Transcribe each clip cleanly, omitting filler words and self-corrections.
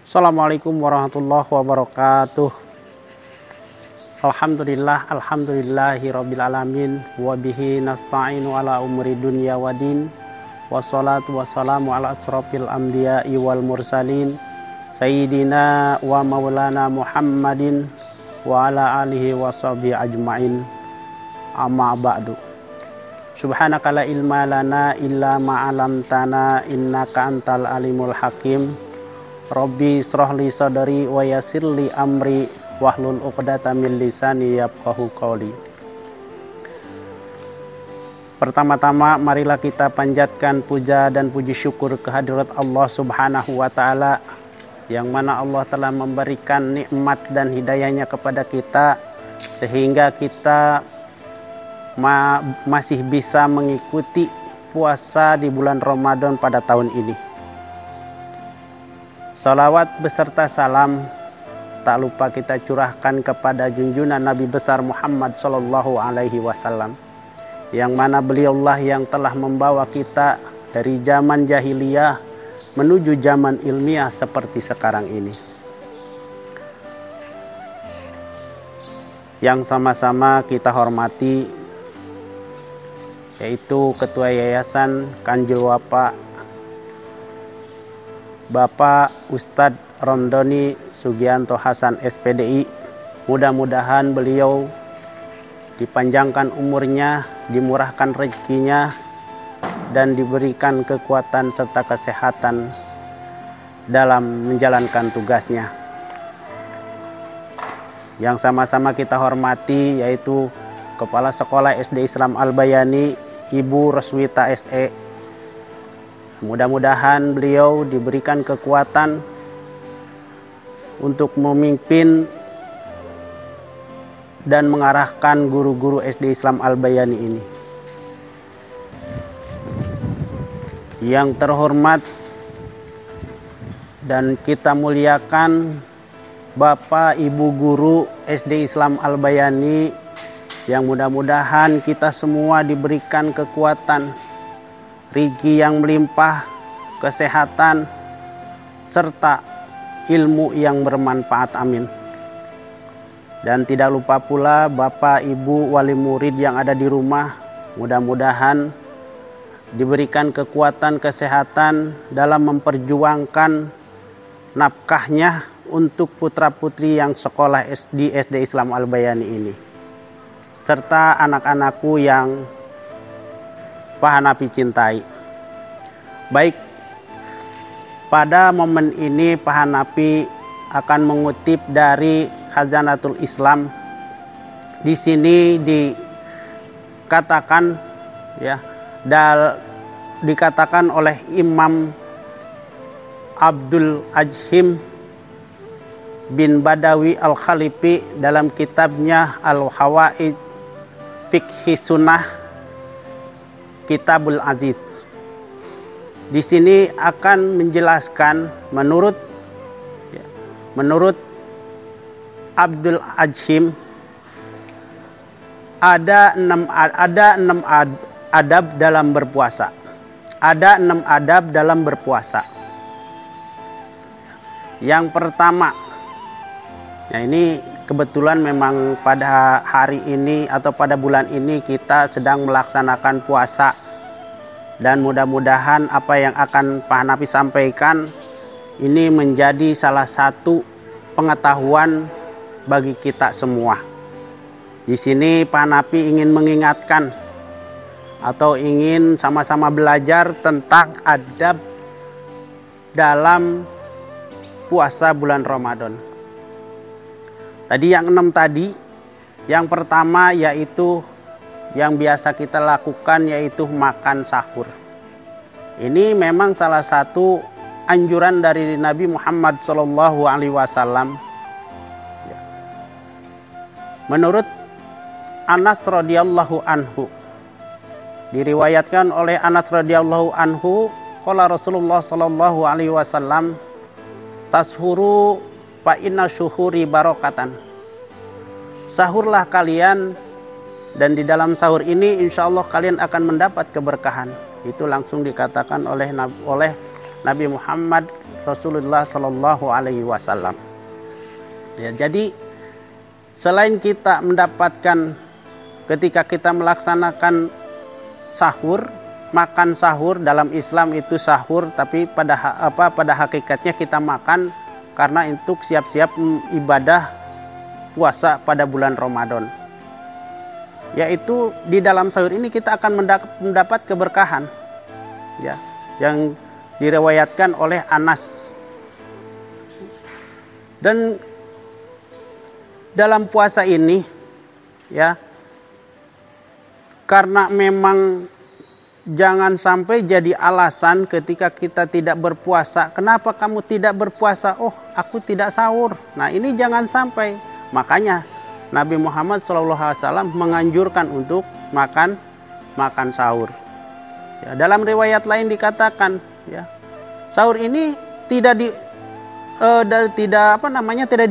Assalamualaikum warahmatullahi wabarakatuh. Alhamdulillahirabbil alamin wa bihi nasta'inu ala umuri dunya waddin. Wassalatu wassalamu ala asrofil anbiya'i wal mursalin sayyidina wa maulana Muhammadin wa ala alihi wa sahbihi ajmain. Amma ba'du. Subhanaka la ilma lana illa ma 'allamtana innaka antal alimul hakim. Rabbi shrahli sadri wa yassirli amri wahlul 'uqdatam min lisani yafqahu qawli. Pertama-tama marilah kita panjatkan puja dan puji syukur kehadirat Allah Subhanahu wa taala, yang mana Allah telah memberikan nikmat dan hidayahnya kepada kita sehingga kita masih bisa mengikuti puasa di bulan Ramadan pada tahun ini. Salawat beserta salam tak lupa kita curahkan kepada junjungan Nabi besar Muhammad sallallahu alaihi wasallam, yang mana beliaulah yang telah membawa kita dari zaman jahiliyah menuju zaman ilmiah seperti sekarang ini. Yang sama-sama kita hormati yaitu Ketua Yayasan Kanjil Wafa Bapak Ustadz Romdoni Sugianto Hasan SPDI. Mudah-mudahan beliau dipanjangkan umurnya, dimurahkan rezekinya, dan diberikan kekuatan serta kesehatan dalam menjalankan tugasnya. Yang sama-sama kita hormati yaitu Kepala Sekolah SD Islam Al-Bayani Ibu Roswita SE. Mudah-mudahan beliau diberikan kekuatan untuk memimpin dan mengarahkan guru-guru SD Islam Al-Bayani ini. Yang terhormat dan kita muliakan Bapak Ibu guru SD Islam Al-Bayani, yang mudah-mudahan kita semua diberikan kekuatan, rezeki yang melimpah, kesehatan, serta ilmu yang bermanfaat. Amin. Dan tidak lupa pula Bapak Ibu wali murid yang ada di rumah, mudah-mudahan diberikan kekuatan, kesehatan dalam memperjuangkan nafkahnya untuk putra-putri yang sekolah di SD Islam Al-Bayani ini, serta anak-anakku yang Pak Hanafi cintai. Baik, pada momen ini Pak Hanafi akan mengutip dari Khazanatul Islam. Di sini dikatakan dikatakan oleh Imam Abdul Ajhim bin Badawi Al-Khalifi dalam kitabnya Al-Hawaid Fikhi Sunnah Kitabul Aziz. Di sini akan menjelaskan menurut Abdul Ajhim ada enam adab dalam berpuasa. Ada 6 adab dalam berpuasa. Yang pertama, ini kebetulan memang pada hari ini atau pada bulan ini kita sedang melaksanakan puasa, dan mudah-mudahan apa yang akan Pak Hanafi sampaikan ini menjadi salah satu pengetahuan bagi kita semua. Di sini Pak Hanafi ingin mengingatkan atau ingin sama-sama belajar tentang adab dalam puasa bulan Ramadan. Tadi yang 6 tadi, yang pertama yaitu yang biasa kita lakukan yaitu makan sahur. Ini memang salah satu anjuran dari Nabi Muhammad SAW. Menurut Anas radhiyallahu anhu, diriwayatkan oleh Anas radhiyallahu anhu, qala Rasulullah sallallahu alaihi wasallam, tashuru fa inna syuhuri barokatan. Sahurlah kalian, dan di dalam sahur ini insya Allah kalian akan mendapat keberkahan. Itu langsung dikatakan oleh Nabi Muhammad Rasulullah Shallallahu Alaihi Wasallam. Ya, jadi selain kita mendapatkan ketika kita melaksanakan sahur, makan sahur dalam Islam itu sahur, tapi pada hakikatnya kita makan karena untuk siap-siap ibadah puasa pada bulan Ramadan. Yaitu di dalam sahur ini kita akan mendapat keberkahan, ya, yang diriwayatkan oleh Anas. Dan dalam puasa ini, ya, karena memang jangan sampai jadi alasan ketika kita tidak berpuasa. Kenapa kamu tidak berpuasa? Oh, aku tidak sahur. Nah, ini jangan sampai. Makanya Nabi Muhammad SAW menganjurkan untuk makan sahur. Ya, dalam riwayat lain dikatakan, ya, sahur ini tidak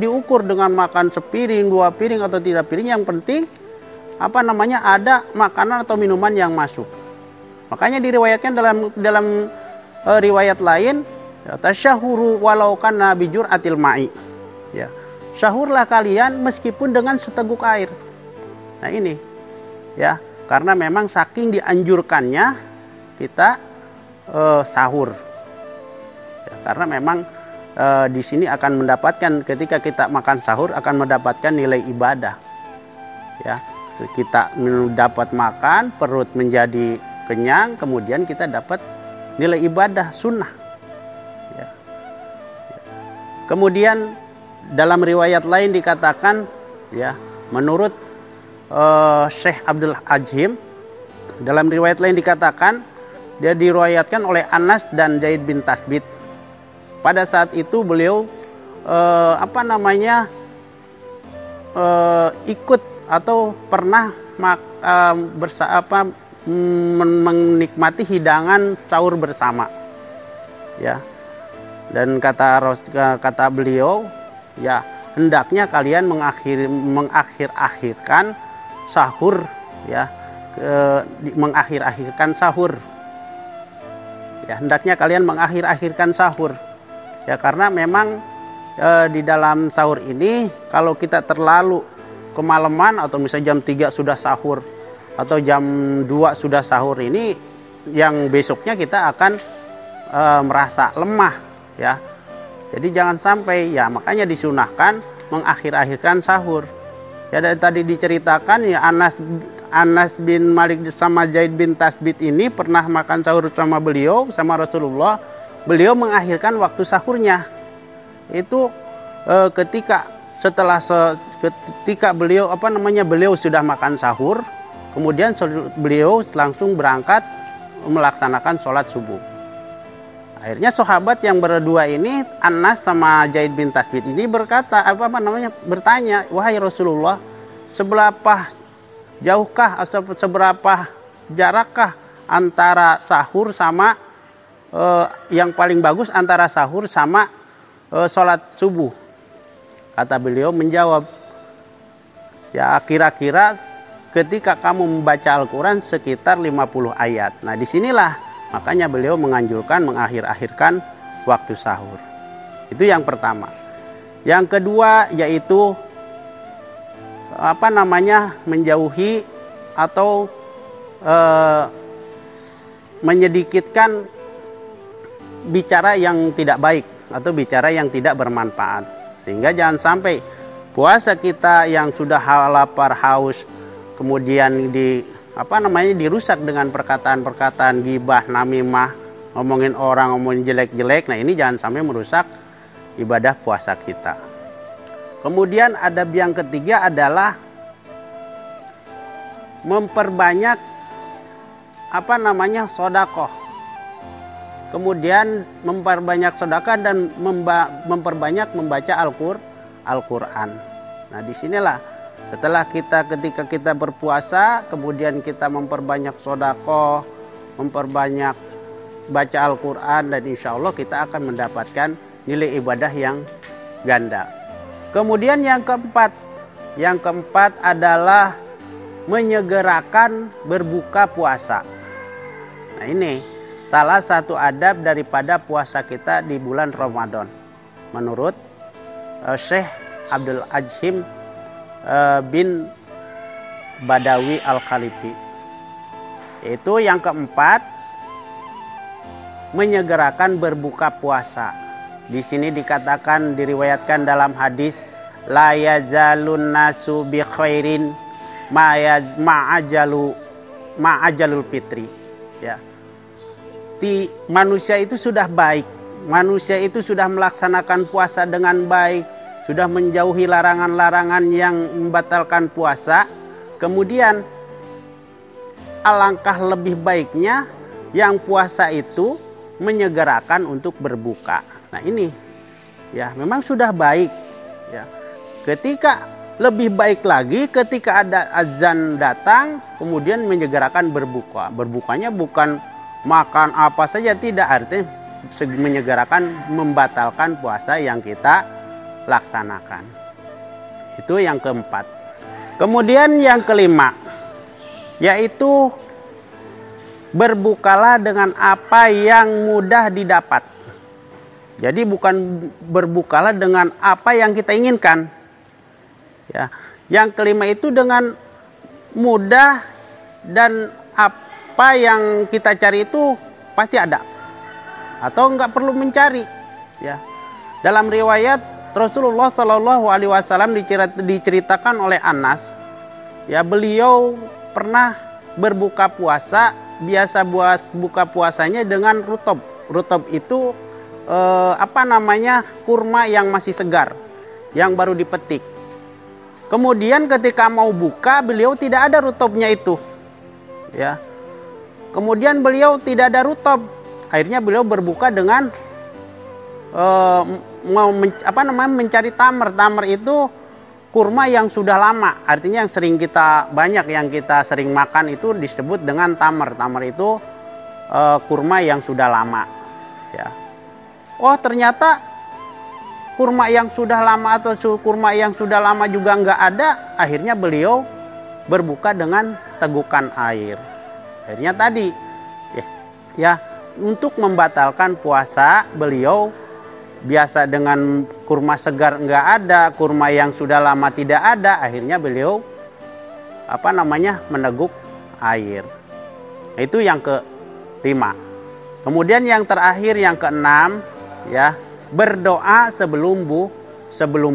diukur dengan makan sepiring, 2 piring atau 3 piring. Yang penting ada makanan atau minuman yang masuk. Makanya diriwayatkan dalam riwayat lain, tasyahuru walau kana bijur'atil ma'i. Ya. Sahurlah kalian meskipun dengan seteguk air. Nah, ini, ya, karena memang saking dianjurkannya kita sahur. Ya, karena memang di sini akan mendapatkan, ketika kita makan sahur akan mendapatkan nilai ibadah. Ya, kita dapat makan, perut menjadi kenyang, kemudian kita dapat nilai ibadah sunnah. Ya. Kemudian dalam riwayat lain dikatakan, ya, menurut Syekh Abdul Ajim, dalam riwayat lain dikatakan dia diriwayatkan oleh Anas dan Zaid bin Tasbit. Pada saat itu beliau ikut atau pernah menikmati hidangan sahur bersama, ya. Dan kata beliau, ya, hendaknya kalian mengakhir-akhirkan sahur, ya, mengakhir-akhirkan sahur. Ya, hendaknya kalian mengakhir-akhirkan sahur. Ya, karena memang di dalam sahur ini kalau kita terlalu kemalaman atau misalnya jam 3 sudah sahur atau jam 2 sudah sahur, ini yang besoknya kita akan merasa lemah, ya. Jadi jangan sampai, ya, makanya disunahkan mengakhir-akhirkan sahur. Ya, dari tadi diceritakan, ya, Anas bin Malik sama Zaid bin Tasbit ini pernah makan sahur sama beliau, sama Rasulullah. Beliau mengakhirkan waktu sahurnya itu ketika beliau beliau sudah makan sahur, kemudian beliau langsung berangkat melaksanakan sholat subuh. Akhirnya sahabat yang berdua ini, Anas sama Zaid bin Tasbit ini bertanya, wahai Rasulullah, seberapa jauhkah atau seberapa jarakkah antara sahur sama yang paling bagus antara sahur sama sholat subuh? Kata beliau menjawab, ya, kira-kira ketika kamu membaca Al-Quran sekitar 50 ayat. Nah, disinilah makanya beliau menganjurkan mengakhir-akhirkan waktu sahur. Itu yang pertama. Yang kedua yaitu menjauhi atau menyedikitkan bicara yang tidak baik atau bicara yang tidak bermanfaat, sehingga jangan sampai puasa kita yang sudah lapar haus kemudian dirusak dengan perkataan-perkataan gibah, namimah, ngomongin orang, ngomongin jelek-jelek. Nah, ini jangan sampai merusak ibadah puasa kita. Kemudian adab yang ketiga adalah memperbanyak sedekah. Kemudian memperbanyak sedekah dan memperbanyak membaca Al-Quran. Nah, disinilah ketika kita berpuasa, kemudian kita memperbanyak sedekah, memperbanyak baca Al-Quran, dan insya Allah kita akan mendapatkan nilai ibadah yang ganda. Kemudian yang keempat adalah menyegerakan berbuka puasa. Nah, ini salah satu adab daripada puasa kita di bulan Ramadan menurut Syekh Abdul Ajhim bin Badawi Al-Khalifi. Itu yang keempat, menyegerakan berbuka puasa. Di sini dikatakan, diriwayatkan dalam hadis, la yazalun nasu bi khairin ma'ajalul fitri. Ya. Manusia itu sudah baik, manusia itu sudah melaksanakan puasa dengan baik, sudah menjauhi larangan-larangan yang membatalkan puasa. Kemudian alangkah lebih baiknya yang puasa itu menyegerakan untuk berbuka. Nah ini ya memang sudah baik ya. Ketika lebih baik lagi ketika ada azan datang kemudian menyegerakan berbuka. Berbukanya bukan makan apa saja, tidak, artinya menyegerakan membatalkan puasa yang kita laksanakan. Itu yang keempat. Kemudian yang kelima, yaitu berbukalah dengan apa yang mudah didapat. Jadi bukan berbukalah dengan apa yang kita inginkan. Ya, yang kelima itu dengan mudah, dan apa yang kita cari itu pasti ada. Atau enggak perlu mencari. Ya. Dalam riwayat Rasulullah Shallallahu Alaihi Wasallam diceritakan oleh Anas, ya beliau pernah berbuka puasa, biasa buka puasanya dengan rutob. Rutob itu kurma yang masih segar, yang baru dipetik. Kemudian ketika mau buka, beliau tidak ada rutobnya itu, ya. Kemudian beliau tidak ada rutob, akhirnya beliau berbuka dengan mencari tamar. Tamar itu kurma yang sudah lama, artinya yang sering yang kita sering makan itu disebut dengan tamar. Tamar itu kurma yang sudah lama. Ya. Oh ternyata kurma yang sudah lama atau kurma yang sudah lama juga nggak ada. Akhirnya beliau berbuka dengan tegukan air. Akhirnya tadi, ya untuk membatalkan puasa beliau biasa dengan kurma segar nggak ada, kurma yang sudah lama tidak ada, akhirnya beliau meneguk air. Itu yang kelima. Kemudian yang terakhir, yang keenam, ya berdoa sebelum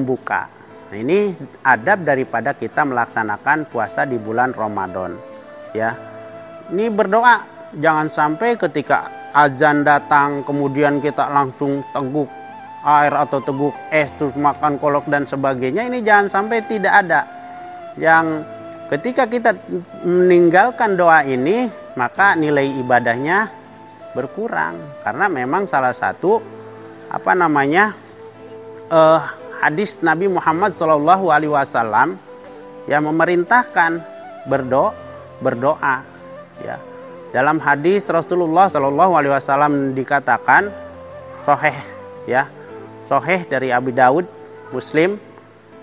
buka. Nah, ini adab daripada kita melaksanakan puasa di bulan Ramadan. Ya, ini berdoa, jangan sampai ketika azan datang kemudian kita langsung teguk air atau teguk es terus makan kolak dan sebagainya. Ini jangan sampai tidak ada. Yang ketika kita meninggalkan doa ini, maka nilai ibadahnya berkurang, karena memang salah satu hadis Nabi Muhammad SAW yang memerintahkan berdoa. Ya. Dalam hadis Rasulullah SAW dikatakan sahih, ya. Sahih dari Abu Dawud, Muslim,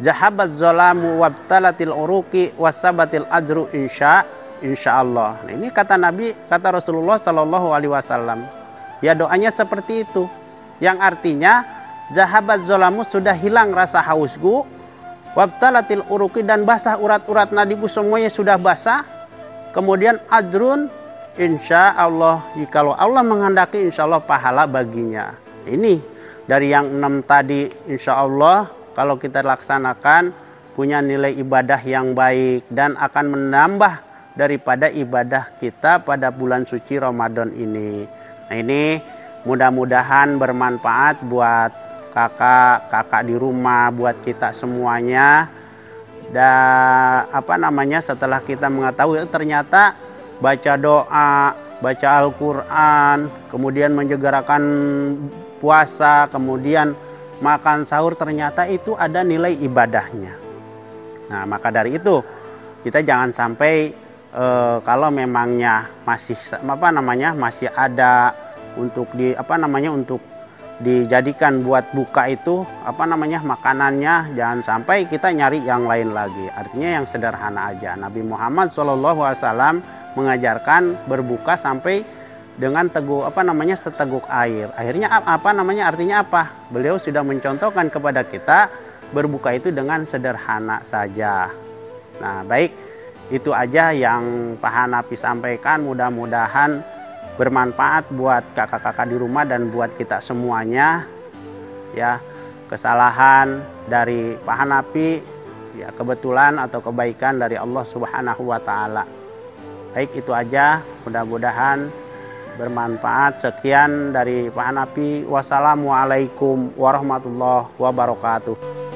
zahabat zalamu wabtalatil uruqi wasabatil ajru insyaallah. Nah, ini kata Nabi, kata Rasulullah Shallallahu Alaihi Wasallam. Ya doanya seperti itu, yang artinya zahabat zalamu, sudah hilang rasa hausku, wabtalatil uruqi, dan basah urat-urat nadiku semuanya sudah basah. Kemudian ajrun insyaallah, jikalau Allah menghendaki insyaallah pahala baginya. Ini dari yang 6 tadi, insya Allah kalau kita laksanakan punya nilai ibadah yang baik dan akan menambah daripada ibadah kita pada bulan suci Ramadan ini. Nah ini mudah-mudahan bermanfaat buat kakak di rumah, buat kita semuanya. Dan setelah kita mengetahui ternyata baca doa, baca Al-Quran, kemudian menyegerakan puasa, kemudian makan sahur, ternyata itu ada nilai ibadahnya. Nah, maka dari itu kita jangan sampai kalau memangnya masih masih ada untuk untuk dijadikan buat buka itu makanannya, jangan sampai kita nyari yang lain lagi. Artinya yang sederhana aja. Nabi Muhammad SAW mengajarkan berbuka sampai dengan seteguk air. Akhirnya artinya apa? Beliau sudah mencontohkan kepada kita berbuka itu dengan sederhana saja. Nah, baik, itu aja yang Pak Hanafi sampaikan. Mudah-mudahan bermanfaat buat kakak-kakak di rumah dan buat kita semuanya. Ya, kesalahan dari Pak Hanafi ya kebetulan atau kebaikan dari Allah Subhanahu wa taala. Baik, itu aja, mudah-mudahan bermanfaat. Sekian dari Pak Hanafi. Wassalamualaikum warahmatullahi wabarakatuh.